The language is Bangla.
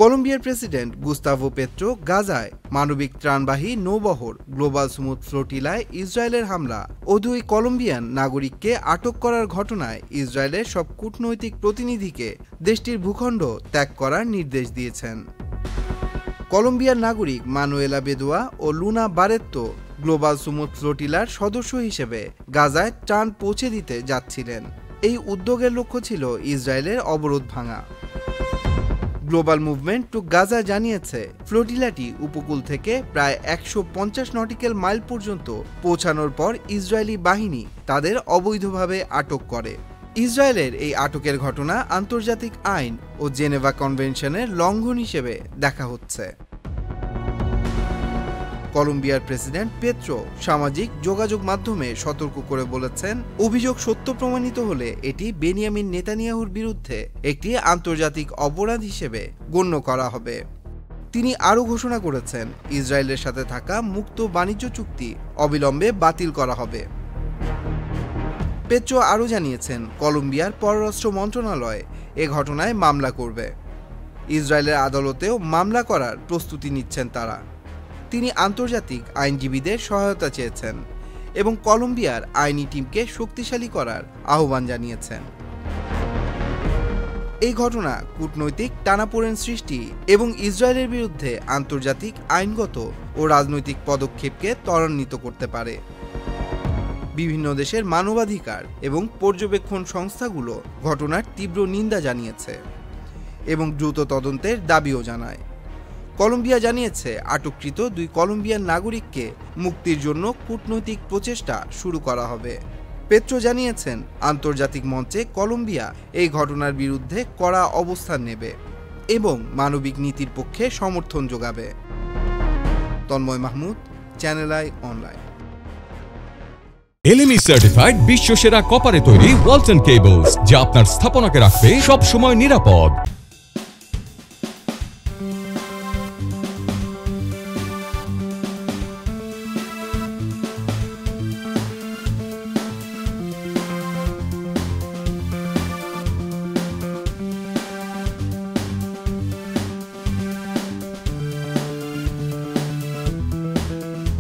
কলম্বিয়ার প্রেসিডেন্ট গুস্তাভো পেট্রো গাজায় মানবিক ত্রাণবাহী নৌবহর গ্লোবাল স্মুথ ফ্লোটিলায় ইসরায়েলের হামলা ও দুই কলম্বিয়ান নাগরিককে আটক করার ঘটনায় ইসরায়েলের সব কূটনৈতিক প্রতিনিধিকে দেশটির ভূখণ্ড ত্যাগ করার নির্দেশ দিয়েছেন। কলম্বিয়ার নাগরিক মানুয়েলা বেদোয়া ও লুনা বারেত্তো গ্লোবাল স্মুথ ফ্লোটিলার সদস্য হিসেবে গাজায় ত্রাণ পৌঁছে দিতে যাচ্ছিলেন। এই উদ্যোগের লক্ষ্য ছিল ইসরায়েলের অবরোধ ভাঙা। গ্লোবাল মুভমেন্ট টু গাজা জানিয়েছে, ফ্লোটিলাটি উপকূল থেকে প্রায় 150 নটিক্যাল মাইল পর্যন্ত পৌঁছানোর পর ইসরায়েলি বাহিনী তাদের অবৈধভাবে আটক করে। ইসরায়েলের এই আটকের ঘটনা আন্তর্জাতিক আইন ও জেনেভা কনভেনশনের লঙ্ঘন হিসেবে দেখা হচ্ছে। কলম্বিয়ার প্রেসিডেন্ট পেট্রো সামাজিক যোগাযোগ মাধ্যমে সতর্ক করে বলেছেন, অভিযোগ সত্য প্রমাণিত হলে এটি বেনিয়ামিন নেতানিয়াহুর বিরুদ্ধে একটি আন্তর্জাতিক অপরাধ হিসেবে গণ্য করা হবে। তিনি আরও ঘোষণা করেছেন, ইসরায়েলের সাথে থাকা মুক্ত বাণিজ্য চুক্তি অবিলম্বে বাতিল করা হবে। পেট্রো আরও জানিয়েছেন, কলম্বিয়ার পররাষ্ট্র মন্ত্রণালয় এ ঘটনায় মামলা করবে। ইসরায়েলের আদালতেও মামলা করার প্রস্তুতি নিচ্ছেন তারা। তিনি আন্তর্জাতিক আইনজীবীদের সহায়তা চেয়েছেন এবং কলম্বিয়ার আইনি টিমকে শক্তিশালী করার আহ্বান জানিয়েছেন। এই ঘটনা কূটনৈতিক টানাপোড়েন সৃষ্টি এবং ইসরায়েলের বিরুদ্ধে আন্তর্জাতিক আইনগত ও রাজনৈতিক পদক্ষেপকে ত্বরান্বিত করতে পারে। বিভিন্ন দেশের মানবাধিকার এবং পর্যবেক্ষণ সংস্থাগুলো ঘটনার তীব্র নিন্দা জানিয়েছে এবং দ্রুত তদন্তের দাবিও জানায়। কলম্বিয়া জানিয়েছে, আটককৃত দুই কলম্বিয়ান নাগরিককে মুক্তির জন্য কূটনৈতিক প্রচেষ্টা শুরু করা হবে। পেট্রো জানিয়েছেন, আন্তর্জাতিক মঞ্চে কলম্বিয়া এই ঘটনার বিরুদ্ধে কড়া অবস্থান নেবে এবং মানবিক নীতির পক্ষে সমর্থন যোগাবে। Tanmoy Mahmud, channel I online. LME certified বিশ্বসেরা কপারে তৈরি ওয়ালটন কেবলস, যা আপনার স্থাপনাকে রাখবে সব সময় নিরাপদ।